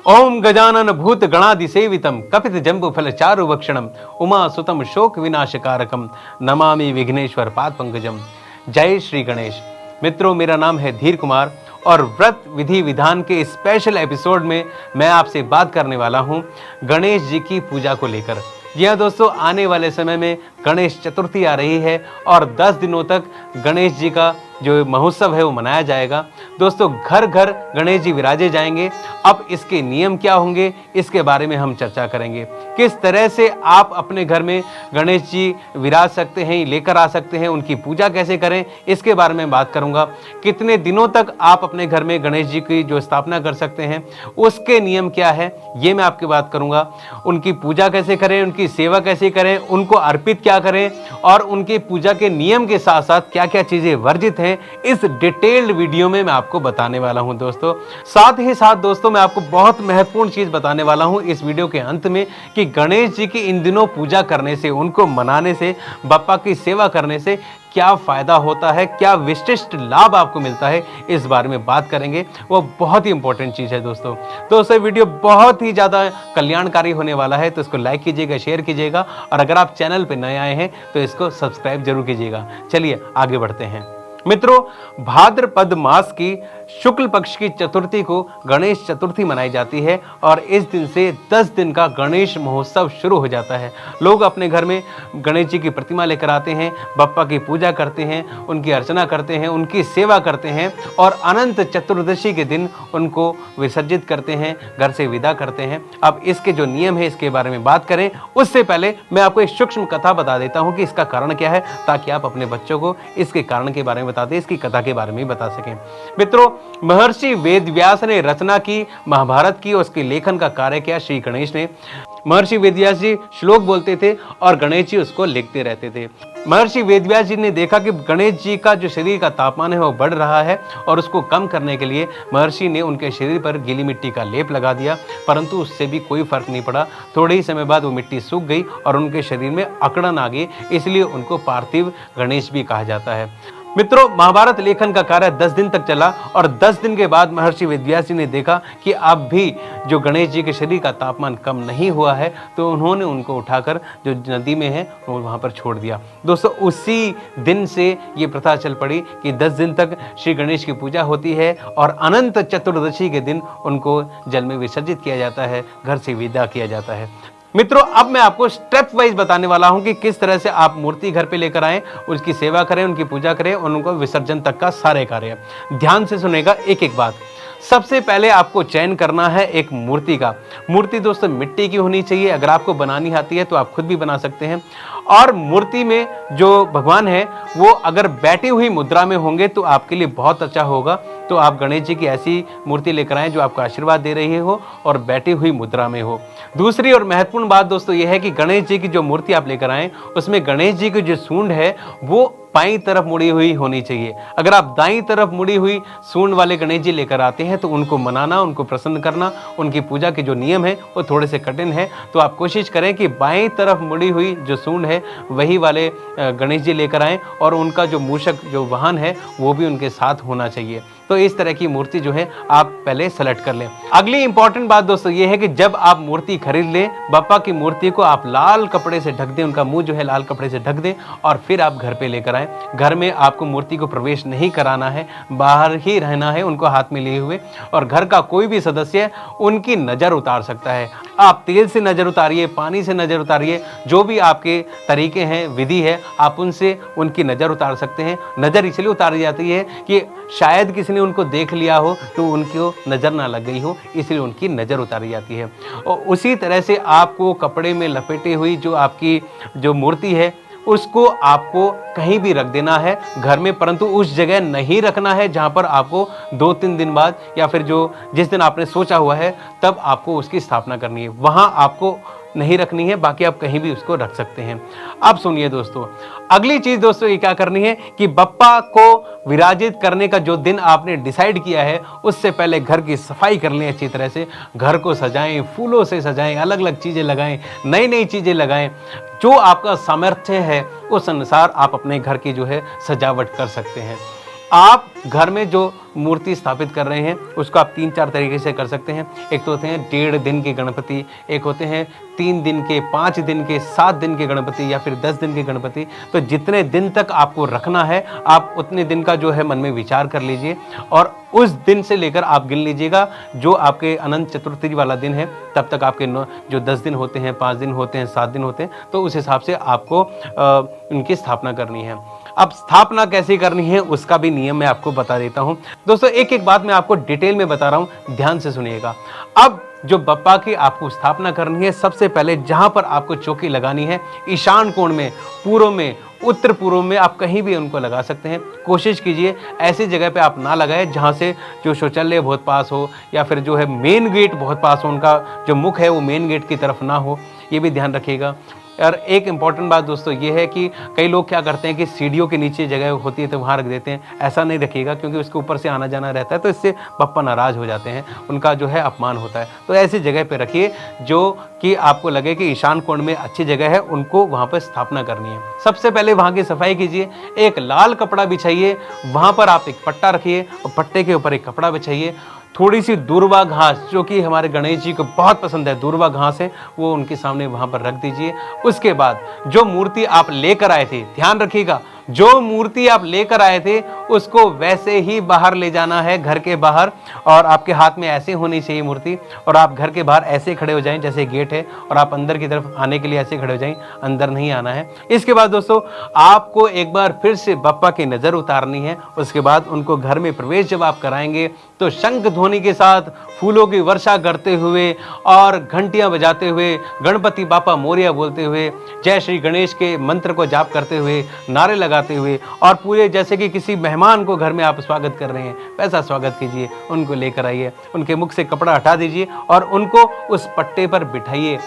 ओम गजानन भूत गणादिसेवितम कपित जंबु फल चारु भक्षणम उमा सुतम शोक विनाशकारकम नमामि विघ्नेश्वर पाद पंकजम। जय श्री गणेश। मित्रों, मेरा नाम है धीर कुमार और व्रत विधि विधान के स्पेशल एपिसोड में मैं आपसे बात करने वाला हूं गणेश जी की पूजा को लेकर। जी हाँ दोस्तों, आने वाले समय में गणेश चतुर्थी आ रही है और 10 दिनों तक गणेश जी का जो महोत्सव है वो मनाया जाएगा। दोस्तों, घर घर गणेश जी विराजे जाएंगे। अब इसके नियम क्या होंगे, इसके बारे में हम चर्चा करेंगे। किस तरह से आप अपने घर में गणेश जी विराज सकते हैं, लेकर आ सकते हैं, उनकी पूजा कैसे करें, इसके बारे में बात करूंगा। कितने दिनों तक आप अपने घर में गणेश जी की जो स्थापना कर सकते हैं, उसके नियम क्या है, ये मैं आपकी बात करूंगा। उनकी पूजा कैसे करें, उनकी सेवा कैसे करें, उनको अर्पित क्या करें और उनकी पूजा के नियम के साथ साथ क्या क्या चीजें वर्जित हैं, इस डिटेल्ड वीडियो में मैं आपको बताने वाला हूं दोस्तों। साथ ही साथ दोस्तों, मैं आपको बहुत महत्वपूर्ण चीज बताने वाला हूं इस वीडियो के अंत में कि गणेश जी की इन दिनों पूजा करने से, उनको मनाने से, बप्पा की सेवा करने से क्या फायदा होता है, क्या विशिष्ट लाभ आपको मिलता है, इस बारे में बात करेंगे। वो बहुत ही इंपॉर्टेंट चीज है दोस्तों वीडियो बहुत ही ज्यादा कल्याणकारी होने वाला है, तो इसको लाइक कीजिएगा, शेयर कीजिएगा और अगर आप चैनल पर नए आए हैं तो इसको सब्सक्राइब जरूर कीजिएगा। चलिए आगे बढ़ते हैं। मित्रों, भाद्रपद मास की शुक्ल पक्ष की चतुर्थी को गणेश चतुर्थी मनाई जाती है और इस दिन से 10 दिन का गणेश महोत्सव शुरू हो जाता है। लोग अपने घर में गणेश जी की प्रतिमा लेकर आते हैं, बप्पा की पूजा करते हैं, उनकी अर्चना करते हैं, उनकी सेवा करते हैं और अनंत चतुर्दशी के दिन उनको विसर्जित करते हैं, घर से विदा करते हैं। अब इसके जो नियम है इसके बारे में बात करें, उससे पहले मैं आपको एक सूक्ष्म कथा बता देता हूं कि इसका कारण क्या है, ताकि आप अपने बच्चों को इसके कारण के बारे में बता दें, इसकी कथा के बारे में बता सकें। मित्रों, महर्षि वेदव्यास ने रचना की महाभारत की, उसके लेखन का कार्य किया श्री गणेश ने। महर्षि वेदव्यास जी श्लोक बोलते थे और गणेश जी उसको लिखते रहते थे। महर्षि वेदव्यास जी ने देखा कि गणेश जी का जो शरीर का तापमान है वो बढ़ रहा है और उसको कम करने के लिए महर्षि ने उनके शरीर पर गीली मिट्टी का लेप लगा दिया, परंतु उससे भी कोई फर्क नहीं पड़ा। थोड़े ही समय बाद वो मिट्टी सूख गई और उनके शरीर में अकड़न आ गई, इसलिए उनको पार्थिव गणेश भी कहा जाता है। मित्रों, महाभारत लेखन का कार्य 10 दिन तक चला और 10 दिन के बाद महर्षि वेदव्यास जी ने देखा कि अब भी जो गणेश जी के शरीर का तापमान कम नहीं हुआ है, तो उन्होंने उनको उठाकर जो नदी में है वो वहां पर छोड़ दिया। दोस्तों, उसी दिन से ये प्रथा चल पड़ी कि 10 दिन तक श्री गणेश की पूजा होती है और अनंत चतुर्दशी के दिन उनको जल में विसर्जित किया जाता है, घर से विदा किया जाता है। मित्रों, अब मैं आपको स्टेप वाइज बताने वाला हूं कि किस तरह से आप मूर्ति घर पे लेकर आएं, उसकी सेवा करें, उनकी पूजा करें और उनको विसर्जन तक का सारे कार्य। ध्यान से सुनेगा एक एक बात। सबसे पहले आपको चयन करना है एक मूर्ति का। मूर्ति दोस्तों मिट्टी की होनी चाहिए, अगर आपको बनानी आती है तो आप खुद भी बना सकते हैं। और मूर्ति में जो भगवान है वो अगर बैठी हुई मुद्रा में होंगे तो आपके लिए बहुत अच्छा होगा। तो आप गणेश जी की ऐसी मूर्ति लेकर आएं जो आपको आशीर्वाद दे रही हो और बैठी हुई मुद्रा में हो। दूसरी और महत्वपूर्ण बात दोस्तों यह है कि गणेश जी की जो मूर्ति आप लेकर आएं उसमें गणेश जी की जो सूंड है वो बाईं तरफ मुड़ी हुई होनी चाहिए। अगर आप दाईं तरफ मुड़ी हुई सूंड वाले गणेश जी लेकर आते हैं तो उनको मनाना, उनको प्रसन्न करना, उनकी पूजा के जो नियम है वो थोड़े से कठिन है। तो आप कोशिश करें कि बाईं तरफ मुड़ी हुई जो सूंड है वही वाले गणेश जी लेकर आएं और उनका जो मूषक जो वाहन है वो भी उनके साथ होना चाहिए। तो इस तरह की मूर्ति जो है आप पहले सेलेक्ट कर लें। अगली इंपॉर्टेंट बात दोस्तों ये है कि जब आप मूर्ति खरीद लें, बप्पा की मूर्ति को आप लाल कपड़े से ढक दें, उनका मुंह जो है लाल कपड़े से ढक दें और फिर आप घर पे लेकर आएं। घर में आपको मूर्ति को प्रवेश नहीं कराना है, बाहर ही रहना है उनको हाथ में लिए हुए, और घर का कोई भी सदस्य उनकी नजर उतार सकता है। आप तेल से नजर उतारिए, पानी से नजर उतारिए, जो भी आपके तरीके हैं, विधि है, आप उनसे उनकी नजर उतार सकते हैं। नजर इसलिए उतारी जाती है कि शायद किसी ने उनको देख लिया हो तो उनको नजर ना लग गई हो, इसलिए उनकी नजर उतारी जाती है। और उसी तरह से आपको कपड़े में लपेटी हुई जो आपकी जो मूर्ति है उसको आपको कहीं भी रख देना है घर में, परंतु उस जगह नहीं रखना है जहां पर आपको 2-3 दिन बाद या फिर जो जिस दिन आपने सोचा हुआ है तब आपको उसकी स्थापना करनी है, वहां आपको नहीं रखनी है। बाकी आप कहीं भी उसको रख सकते हैं। अब सुनिए दोस्तों, अगली चीज दोस्तों ये क्या करनी है कि बप्पा को विराजित करने का जो दिन आपने डिसाइड किया है उससे पहले घर की सफाई कर लें अच्छी तरह से। घर को सजाएं, फूलों से सजाएं, अलग अलग चीजें लगाएं, नई नई चीजें लगाएं। जो आपका सामर्थ्य है उस अनुसार आप अपने घर की जो है सजावट कर सकते हैं। आप घर में जो मूर्ति स्थापित कर रहे हैं उसको आप 3-4 तरीके से कर सकते हैं। एक तो होते हैं 1.5 दिन के गणपति, एक होते हैं 3 दिन के, 5 दिन के, 7 दिन के गणपति या फिर 10 दिन के गणपति। तो जितने दिन तक आपको रखना है आप उतने दिन का जो है मन में विचार कर लीजिए और उस दिन से लेकर आप गिन लीजिएगा जो आपके अनंत चतुर्थी वाला दिन है तब तक आपके जो 10 दिन होते हैं, 5 दिन होते हैं, 7 दिन होते हैं, तो उस हिसाब से आपको उनकी स्थापना करनी है। अब स्थापना कैसे करनी है उसका भी नियम मैं आपको बता देता हूं। दोस्तों एक एक बात मैं आपको डिटेल में बता रहा हूं, ध्यान से सुनिएगा। अब जो बप्पा की आपको स्थापना करनी है, सबसे पहले जहां पर आपको चौकी लगानी है, ईशान कोण में, पूर्व में, उत्तर पूर्व में, आप कहीं भी उनको लगा सकते हैं। कोशिश कीजिए ऐसी जगह पे आप ना लगाएं जहां से जो शौचालय बहुत पास हो या फिर जो है मेन गेट बहुत पास हो, उनका जो मुख है वो मेन गेट की तरफ ना हो, ये भी ध्यान रखिएगा। और एक इम्पॉर्टेंट बात दोस्तों ये है कि कई लोग क्या करते हैं कि सीढ़ियों के नीचे जगह होती है तो वहाँ रख देते हैं। ऐसा नहीं रखिएगा क्योंकि उसके ऊपर से आना जाना रहता है, तो इससे बप्पा नाराज हो जाते हैं, उनका जो है अपमान होता है। तो ऐसी जगह पे रखिए जो कि आपको लगे कि ईशान कोण में अच्छी जगह है, उनको वहाँ पर स्थापना करनी है। सबसे पहले वहाँ की सफाई कीजिए, एक लाल कपड़ा बिछाइए, वहाँ पर आप एक पट्टा रखिए और पट्टे के ऊपर एक कपड़ा बिछाइए। थोड़ी सी दूर्वा घास जो कि हमारे गणेश जी को बहुत पसंद है, दूर्वा घास है, वो उनके सामने वहां पर रख दीजिए। उसके बाद जो मूर्ति आप लेकर आए थे, ध्यान रखिएगा, जो मूर्ति आप लेकर आए थे उसको वैसे ही बाहर ले जाना है, घर के बाहर, और आपके हाथ में ऐसे होनी चाहिए मूर्ति, और आप घर के बाहर ऐसे खड़े हो जाएं जैसे गेट है, और आप अंदर की तरफ आने के लिए ऐसे खड़े हो जाएं, अंदर नहीं आना है। इसके बाद दोस्तों आपको एक बार फिर से बप्पा की नजर उतारनी है। उसके बाद उनको घर में प्रवेश जब आप कराएंगे तो शंख ध्वनि के साथ, फूलों की वर्षा करते हुए और घंटियां बजाते हुए, गणपति बापा मोरिया बोलते हुए, जय श्री गणेश के मंत्र को जाप करते हुए, नारे लगाते हुए, और पूरे जैसे कि किसी मेहमान को घर में आप स्वागत कर रहे हैं वैसा स्वागत कीजिए। उनको लेकर आइए, उनके मुख से कपड़ा हटा दीजिए और उनको उस पट्टे पर बिठाइए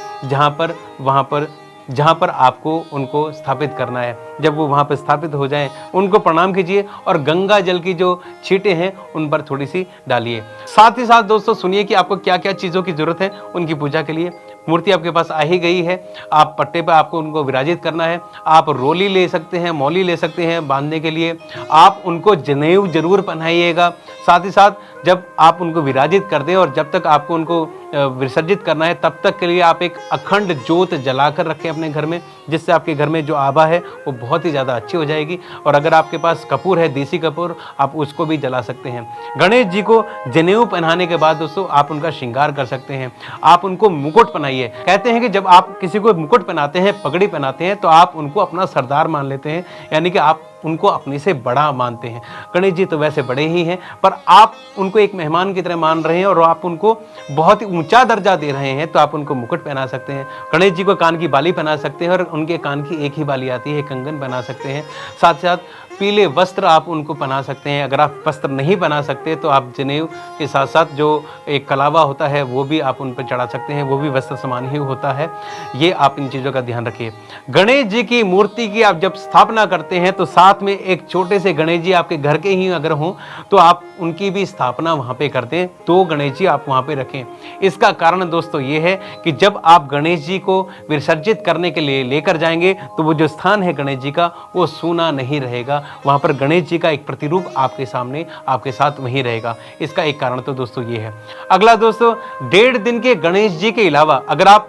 जहाँ पर आपको उनको स्थापित करना है। जब वो वहाँ पर स्थापित हो जाएं, उनको प्रणाम कीजिए और गंगा जल की जो छींटे हैं उन पर थोड़ी सी डालिए। साथ ही साथ दोस्तों सुनिए कि आपको क्या क्या चीज़ों की जरूरत है उनकी पूजा के लिए। मूर्ति आपके पास आ ही गई है, आप पट्टे पर आपको उनको विराजित करना है। आप रोली ले सकते हैं, मौली ले सकते हैं बांधने के लिए। आप उनको जनेऊ जरूर पहनाइएगा। साथ ही साथ जब आप उनको विराजित कर दें और जब तक आपको उनको विसर्जित करना है तब तक के लिए आप एक अखंड ज्योत जलाकर रखें अपने घर में, जिससे आपके घर में जो आभा है वो बहुत ही ज़्यादा अच्छी हो जाएगी। और अगर आपके पास कपूर है, देसी कपूर, आप उसको भी जला सकते हैं। गणेश जी को जनेऊ पहनाने के बाद दोस्तों आप उनका श्रृंगार कर सकते हैं। आप उनको मुकुट पहनाइए। कहते हैं कि जब आप किसी को मुकुट पहनाते हैं, पगड़ी पहनाते हैं, तो आप उनको अपना सरदार मान लेते हैं, यानी कि आप उनको अपने से बड़ा मानते हैं। गणेश जी तो वैसे बड़े ही हैं, पर आप उनको एक मेहमान की तरह मान रहे हैं और आप उनको बहुत ही ऊंचा दर्जा दे रहे हैं, तो आप उनको मुकुट पहना सकते हैं। गणेश जी को कान की बाली पहना सकते हैं और उनके कान की एक ही बाली आती है, कंगन पहना सकते हैं। साथ साथ पीले वस्त्र आप उनको पहना सकते हैं। अगर आप वस्त्र नहीं पहना सकते तो आप जनेऊ के साथ साथ जो एक कलावा होता है वो भी आप उन पर चढ़ा सकते हैं, वो भी वस्त्र समान ही होता है। ये आप इन चीज़ों का ध्यान रखिए। गणेश जी की मूर्ति की आप जब स्थापना करते हैं तो साथ में एक छोटे से गणेश जी आपके घर के ही अगर हों तो आप उनकी भी स्थापना वहाँ पे कर दें, तो गणेश जी आप वहाँ पे रखें। इसका कारण दोस्तों ये है कि जब आप गणेश जी को विसर्जित करने के लिए लेकर जाएंगे तो वो जो स्थान है गणेश जी का वो सूना नहीं रहेगा, वहाँ पर गणेश जी का एक प्रतिरूप आपके सामने आपके साथ वहीं रहेगा। इसका एक कारण तो दोस्तों ये है। अगला दोस्तों, 1.5 दिन के गणेश जी के अलावा अगर आप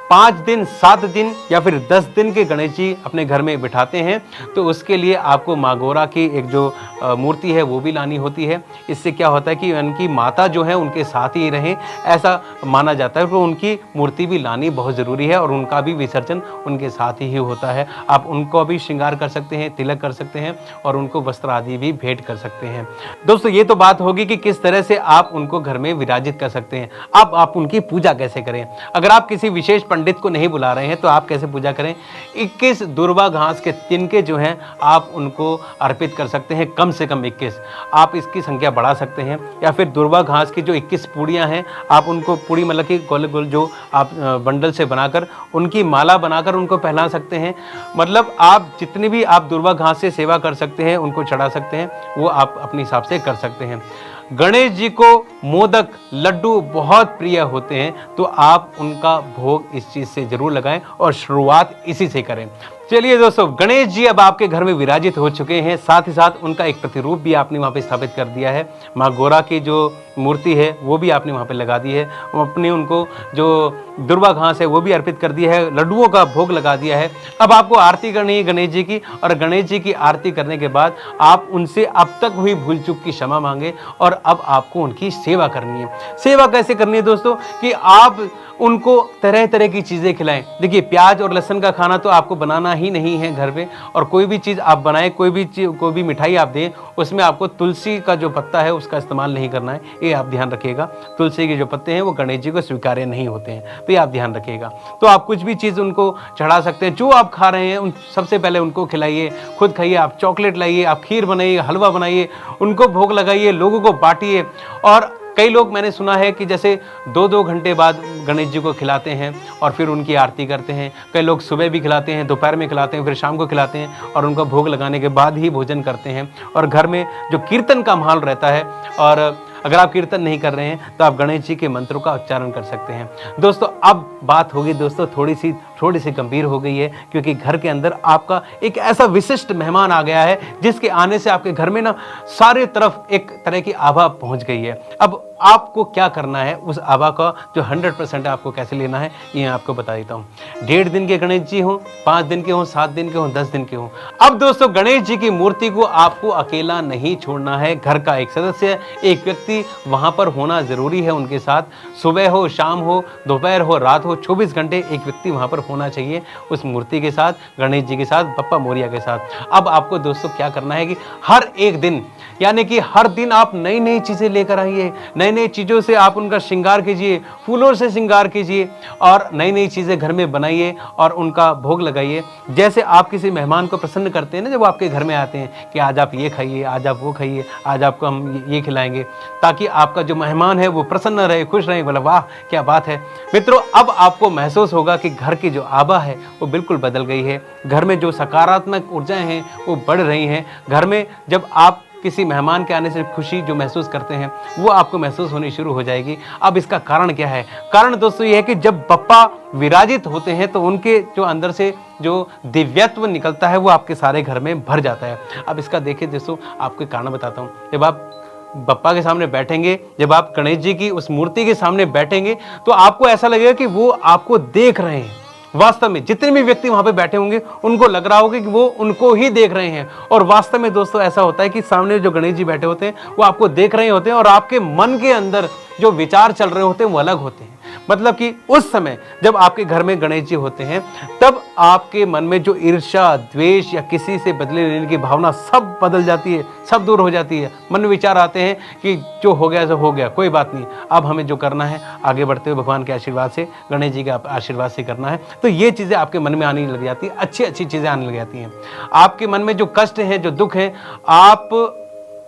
5 दिन, 7 दिन या फिर 10 दिन के गणेश जी अपने घर में बिठाते हैं तो उसके लिए आपको मागोरा की एक जो मूर्ति है वो भी लानी होती है। इससे क्या होता है कि उनकी माता जो है उनके साथ ही रहें, ऐसा माना जाता है। तो उनकी मूर्ति भी लानी बहुत ज़रूरी है और उनका भी विसर्जन उनके साथ ही होता है। आप उनको भी श्रृंगार कर सकते हैं, तिलक कर सकते हैं और उनको वस्त्र आदि भी भेंट कर सकते हैं। दोस्तों ये तो बात होगी कि किस तरह से आप उनको घर में विराजित कर सकते हैं। अब आप उनकी पूजा कैसे करें। अगर आप किसी विशेष पंडित को नहीं बुला रहे हैं तो आप कैसे पूजा करें। 21 दुर्वा घास के तिनके जो हैं आप उनको अर्पित कर सकते हैं, कम से कम 21। आप इसकी संख्या बढ़ा सकते हैं, या फिर दुर्वा घास की जो 21 पूड़ियाँ हैं आप उनको पूड़ी मतलब कि गोल गोल जो आप बंडल से बनाकर उनकी माला बनाकर उनको पहना सकते हैं। मतलब आप जितनी भी आप दुर्वा घास से सेवा कर सकते हैं, उनको चढ़ा सकते हैं, वो आप अपने हिसाब से कर सकते हैं। गणेश जी को मोदक, लड्डू बहुत प्रिय होते हैं, तो आप उनका भोग इस चीज़ से ज़रूर लगाएं और शुरुआत इसी से करें। चलिए दोस्तों, गणेश जी अब आपके घर में विराजित हो चुके हैं, साथ ही साथ उनका एक प्रतिरूप भी आपने वहाँ पे स्थापित कर दिया है। माँ गौरा की जो मूर्ति है वो भी आपने वहाँ पे लगा दी है। अपने उनको जो दुर्वा घास है वो भी अर्पित कर दिया है, लड्डुओं का भोग लगा दिया है। अब आपको आरती करनी है गणेश जी की, और गणेश जी की आरती करने के बाद आप उनसे अब तक हुई भूल चूक की क्षमा मांगे, और अब आपको उनकी सेवा करनी है। सेवा कैसे करनी है दोस्तों, कि आप उनको तरह तरह की चीज़ें खिलाएं। देखिए, प्याज और लहसुन का खाना तो आपको बनाना ही नहीं है घर पे, और कोई भी चीज़ आप बनाएं, कोई भी मिठाई आप दें, उसमें आपको तुलसी का जो पत्ता है उसका इस्तेमाल नहीं करना है, ये आप ध्यान रखिएगा। तुलसी के जो पत्ते हैं वो गणेश जी को स्वीकार्य नहीं होते हैं, तो ये आप ध्यान रखिएगा। तो आप कुछ भी चीज़ उनको चढ़ा सकते हैं, जो आप खा रहे हैं उन सबसे पहले उनको खिलाइए, खुद खाइए। आप चॉकलेट लाइए, आप खीर बनाइए, हलवा बनाइए, उनको भोग लगाइए, लोगों को बांटिए। और कई लोग मैंने सुना है कि जैसे 2-2 घंटे बाद गणेश जी को खिलाते हैं और फिर उनकी आरती करते हैं। कई लोग सुबह भी खिलाते हैं, दोपहर में खिलाते हैं, फिर शाम को खिलाते हैं, और उनको भोग लगाने के बाद ही भोजन करते हैं। और घर में जो कीर्तन का माहौल रहता है, और अगर आप कीर्तन नहीं कर रहे हैं तो आप गणेश जी के मंत्रों का उच्चारण कर सकते हैं। दोस्तों, अब बात होगी दोस्तों थोड़ी सी गंभीर हो गई है, क्योंकि घर के अंदर आपका एक ऐसा विशिष्ट मेहमान आ गया है जिसके आने से आपके घर में ना सारे तरफ एक तरह की आभा पहुंच गई है। अब आपको क्या करना है, उस आभा का जो 100% आपको कैसे लेना है, ये आपको बता देता हूँ। 1.5 दिन के गणेश जी हों, 5 दिन के हों, 7 दिन के हों, 10 दिन के हों, अब दोस्तों गणेश जी की मूर्ति को आपको अकेला नहीं छोड़ना है। घर का एक सदस्य, एक व्यक्ति वहां पर होना जरूरी है उनके साथ। सुबह हो, शाम हो, दोपहर हो, रात हो, 24 घंटे एक व्यक्ति वहां पर होना चाहिए उस मूर्ति के साथ, गणेश जी के साथ, बप्पा मोरिया के साथ। अब आपको दोस्तों क्या करना है कि हर एक दिन, यानी कि हर दिन आप नई नई चीजें लेकर आइए, नई नई चीजों से आप उनका श्रृंगार कीजिए, फूलों से श्रृंगार कीजिए, और नई नई चीजें घर में बनाइए और उनका भोग लगाइए। जैसे आप किसी मेहमान को प्रसन्न करते हैं ना, जब आपके घर में आते हैं कि आज आप ये खाइए, आज आप वो खाइए, आज आपको हम ये खिलाएंगे, ताकि आपका जो मेहमान है वो प्रसन्न रहे, खुश रहे, बोला वाह क्या बात है। मित्रों, अब आपको महसूस होगा कि घर की जो आभा है वो बिल्कुल बदल गई है। घर में जो सकारात्मक ऊर्जाएं हैं वो बढ़ रही हैं। घर में जब आप किसी मेहमान के आने से खुशी जो महसूस करते हैं वो आपको महसूस होनी शुरू हो जाएगी। अब इसका कारण क्या है? कारण दोस्तों ये है कि जब बप्पा विराजित होते हैं तो उनके जो अंदर से जो दिव्यत्व निकलता है वो आपके सारे घर में भर जाता है। अब इसका देखिए दोस्तों, आपको कारण बताता हूँ। जब आप बप्पा के सामने बैठेंगे, जब आप गणेश जी की उस मूर्ति के सामने बैठेंगे, तो आपको ऐसा लगेगा कि वो आपको देख रहे हैं। वास्तव में जितने भी व्यक्ति वहां पे बैठे होंगे उनको लग रहा होगा कि वो उनको ही देख रहे हैं। और वास्तव में दोस्तों ऐसा होता है कि सामने जो गणेश जी बैठे होते हैं वो आपको देख रहे होते हैं, और आपके मन के अंदर जो विचार चल रहे होते हैं वो अलग होते हैं। मतलब कि उस समय जब आपके घर में गणेश जी होते हैं, तब आपके मन में जो ईर्ष्या, द्वेष या किसी से बदले लेने की भावना सब बदल जाती है, सब दूर हो जाती है। मन में विचार आते हैं कि जो हो गया सो हो गया, कोई बात नहीं, अब हमें जो करना है आगे बढ़ते हुए भगवान के आशीर्वाद से, गणेश जी के आशीर्वाद से करना है। तो ये चीज़ें आपके मन में आने लग जाती है, अच्छी अच्छी चीज़ें आने लग जाती हैं। आपके मन में जो कष्ट है, जो दुख है, आप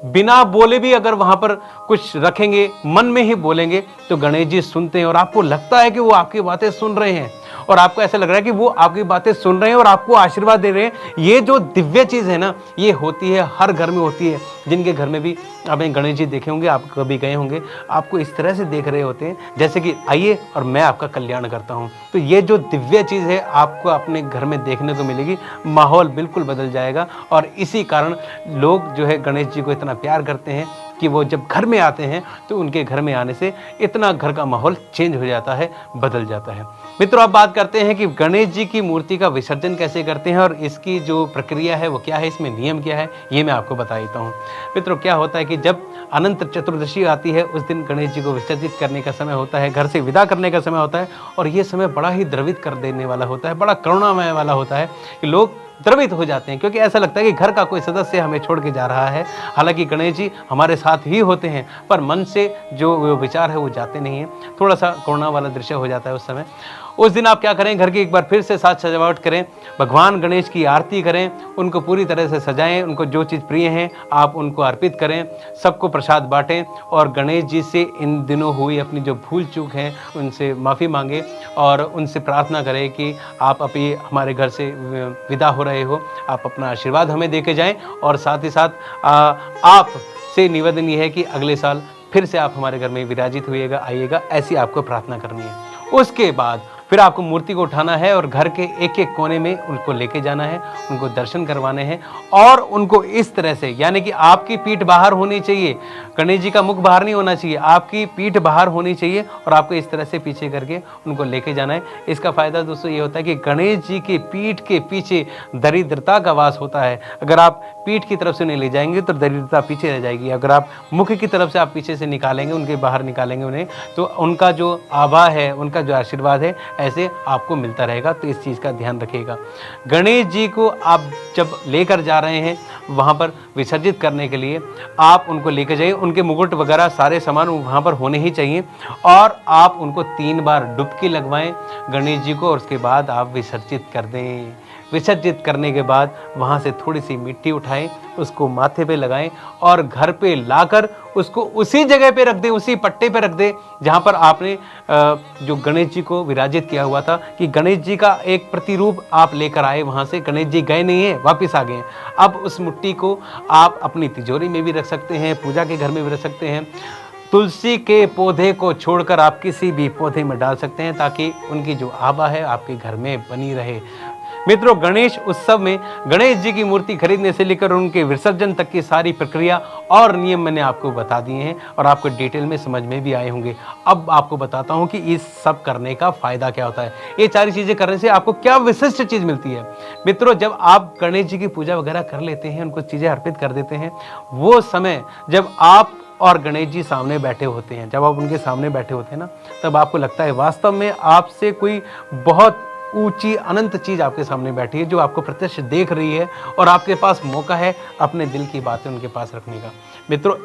बिना बोले भी अगर वहां पर कुछ रखेंगे, मन में ही बोलेंगे, तो गणेश जी सुनते हैं, और आपको लगता है कि वो आपकी बातें सुन रहे हैं, और आपको ऐसा लग रहा है कि वो आपकी बातें सुन रहे हैं और आपको आशीर्वाद दे रहे हैं। ये जो दिव्य चीज़ है ना, ये होती है हर घर में होती है। जिनके घर में भी आपने गणेश जी देखे होंगे, आप कभी गए होंगे, आपको इस तरह से देख रहे होते हैं जैसे कि आइए और मैं आपका कल्याण करता हूँ। तो ये जो दिव्य चीज़ है आपको अपने घर में देखने को मिलेगी, माहौल बिल्कुल बदल जाएगा। और इसी कारण लोग जो है गणेश जी को इतना प्यार करते हैं कि वो जब घर में आते हैं तो उनके घर में आने से इतना घर का माहौल चेंज हो जाता है, बदल जाता है। मित्रों, अब बात करते हैं कि गणेश जी की मूर्ति का विसर्जन कैसे करते हैं, और इसकी जो प्रक्रिया है वो क्या है, इसमें नियम क्या है, ये मैं आपको बता देता हूँ। मित्रों, क्या होता है कि जब अनंत चतुर्दशी आती है, उस दिन गणेश जी को विसर्जित करने का समय होता है, घर से विदा करने का समय होता है, और ये समय बड़ा ही द्रवित कर देने वाला होता है, बड़ा करुणामय वाला होता है कि लोग द्रवित हो जाते हैं, क्योंकि ऐसा लगता है कि घर का कोई सदस्य हमें छोड़ के जा रहा है। हालांकि गणेश जी हमारे साथ ही होते हैं, पर मन से जो विचार है वो जाते नहीं हैं। थोड़ा सा करुणा वाला दृश्य हो जाता है उस समय। उस दिन आप क्या करें, घर की एक बार फिर से साज सजावट करें, भगवान गणेश की आरती करें, उनको पूरी तरह से सजाएं, उनको जो चीज़ प्रिय है आप उनको अर्पित करें, सबको प्रसाद बांटें, और गणेश जी से इन दिनों हुई अपनी जो भूल चूक है उनसे माफ़ी मांगे, और उनसे प्रार्थना करें कि आप अभी हमारे घर से विदा हो रहे हो, आप अपना आशीर्वाद हमें दे के जाएँ, और साथ ही साथ आप से निवेदन ये है कि अगले साल फिर से आप हमारे घर में विराजित हुइएगा, आइएगा, ऐसी आपको प्रार्थना करनी है। उसके बाद फिर आपको मूर्ति को उठाना है और घर के एक एक कोने में उनको लेके जाना है, उनको दर्शन करवाने हैं और उनको इस तरह से, यानी कि आपकी पीठ बाहर होनी चाहिए, गणेश जी का मुख बाहर नहीं होना चाहिए, आपकी पीठ बाहर होनी चाहिए और आपको इस तरह से पीछे करके उनको लेके जाना है। इसका फायदा दोस्तों ये होता है कि गणेश जी के पीठ के पीछे दरिद्रता का वास होता है। अगर आप पीठ की तरफ से नहीं ले जाएंगे तो दरिद्रता पीछे रह जाएगी। अगर आप मुख की तरफ से आप पीछे से निकालेंगे, उनके बाहर निकालेंगे उन्हें, तो उनका जो आभा है, उनका जो आशीर्वाद है, ऐसे आपको मिलता रहेगा। तो इस चीज़ का ध्यान रखिएगा। गणेश जी को आप जब लेकर जा रहे हैं वहाँ पर विसर्जित करने के लिए, आप उनको लेकर जाइए, उनके मुकुट वगैरह सारे सामान वहाँ पर होने ही चाहिए और आप उनको 3 बार डुबकी लगवाएं गणेश जी को और उसके बाद आप विसर्जित कर दें। विसर्जित करने के बाद वहाँ से थोड़ी सी मिट्टी उठाएं, उसको माथे पे लगाएं और घर पे लाकर उसको उसी जगह पे रख दें, उसी पट्टे पे रख दें जहाँ पर आपने जो गणेश जी को विराजित किया हुआ था, कि गणेश जी का एक प्रतिरूप आप लेकर आए वहाँ से। गणेश जी गए नहीं हैं, वापस आ गए हैं। अब उस मिट्टी को आप अपनी तिजोरी में भी रख सकते हैं, पूजा के घर में भी रख सकते हैं। तुलसी के पौधे को छोड़कर आप किसी भी पौधे में डाल सकते हैं ताकि उनकी जो आभा है आपके घर में बनी रहे। मित्रों, गणेश उत्सव में गणेश जी की मूर्ति खरीदने से लेकर उनके विसर्जन तक की सारी प्रक्रिया और नियम मैंने आपको बता दिए हैं और आपको डिटेल में समझ में भी आए होंगे। अब आपको बताता हूं कि इस सब करने का फायदा क्या होता है, ये सारी चीजें करने से आपको क्या विशिष्ट चीज मिलती है। मित्रों, जब आप गणेश जी की पूजा वगैरह कर लेते हैं, उनको चीजें अर्पित कर देते हैं, वो समय जब आप और गणेश जी सामने बैठे होते हैं, जब आप उनके सामने बैठे होते हैं ना, तब आपको लगता है वास्तव में आपसे कोई बहुत ऊंची अनंत चीज आपके सामने बैठी है जो आपको प्रत्यक्ष देख रही है और आपके पास मौका है अपने दिल की बातें उनके पास रखने का। मित्रों,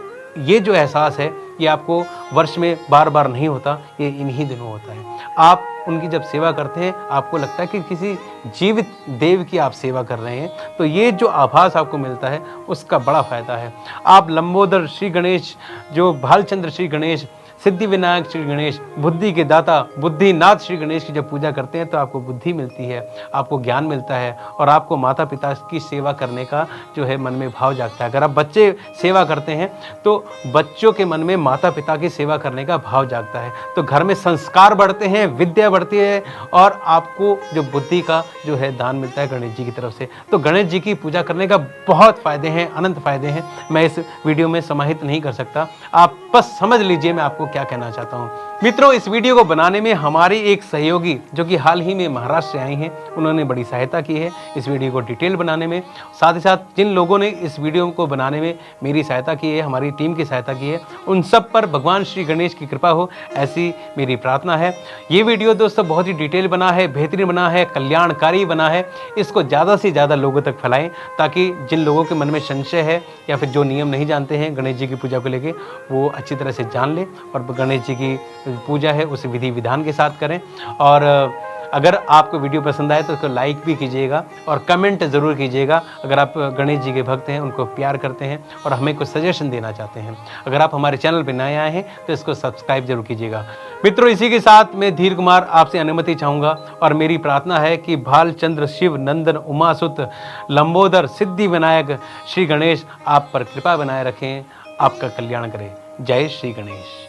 ये जो एहसास है ये आपको वर्ष में बार बार नहीं होता, ये इन्हीं दिनों होता है। आप उनकी जब सेवा करते हैं आपको लगता है कि किसी जीवित देव की आप सेवा कर रहे हैं, तो ये जो आभास आपको मिलता है उसका बड़ा फायदा है। आप लंबोदर श्री गणेश, जो भालचंद्र श्री गणेश, सिद्धि विनायक श्री गणेश, बुद्धि के दाता बुद्धिनाथ श्री गणेश की जब पूजा करते हैं तो आपको बुद्धि मिलती है, आपको ज्ञान मिलता है और आपको माता पिता की सेवा करने का जो है मन में भाव जागता है। अगर आप बच्चे सेवा करते हैं तो बच्चों के मन में माता पिता की सेवा करने का भाव जागता है, तो घर में संस्कार बढ़ते हैं, विद्या बढ़ती है और आपको जो बुद्धि का जो है दान मिलता है गणेश जी की तरफ से। तो गणेश जी की पूजा करने का बहुत फायदे हैं, अनंत फायदे हैं। मैं इस वीडियो में समाहित नहीं कर सकता, आप बस समझ लीजिए मैं आपको क्या कहना चाहता हूं। मित्रों, इस वीडियो को बनाने में हमारी एक सहयोगी जो कि हाल ही में महाराष्ट्र से आई हैं, उन्होंने बड़ी सहायता की है इस वीडियो को डिटेल बनाने में। साथ ही साथ जिन लोगों ने इस वीडियो को बनाने में मेरी सहायता की है, हमारी टीम की सहायता की है, उन सब पर भगवान श्री गणेश की कृपा हो, ऐसी मेरी प्रार्थना है। ये वीडियो दोस्तों बहुत ही डिटेल बना है, बेहतरीन बना है, कल्याणकारी बना है। इसको ज़्यादा से ज़्यादा लोगों तक फैलाएं ताकि जिन लोगों के मन में संशय है या फिर जो नियम नहीं जानते हैं गणेश जी की पूजा को लेकर, वो अच्छी तरह से जान ले और गणेश जी की पूजा है उस विधि विधान के साथ करें। और अगर आपको वीडियो पसंद आए तो उसको लाइक भी कीजिएगा और कमेंट ज़रूर कीजिएगा। अगर आप गणेश जी के भक्त हैं, उनको प्यार करते हैं और हमें कुछ सजेशन देना चाहते हैं, अगर आप हमारे चैनल पर नए आए हैं तो इसको सब्सक्राइब जरूर कीजिएगा। मित्रों, इसी के साथ मैं धीर कुमार आपसे अनुमति चाहूँगा और मेरी प्रार्थना है कि भालचंद्र शिव नंदन उमासुत लंबोदर सिद्धि विनायक श्री गणेश आप पर कृपा बनाए रखें, आपका कल्याण करें। जय श्री गणेश।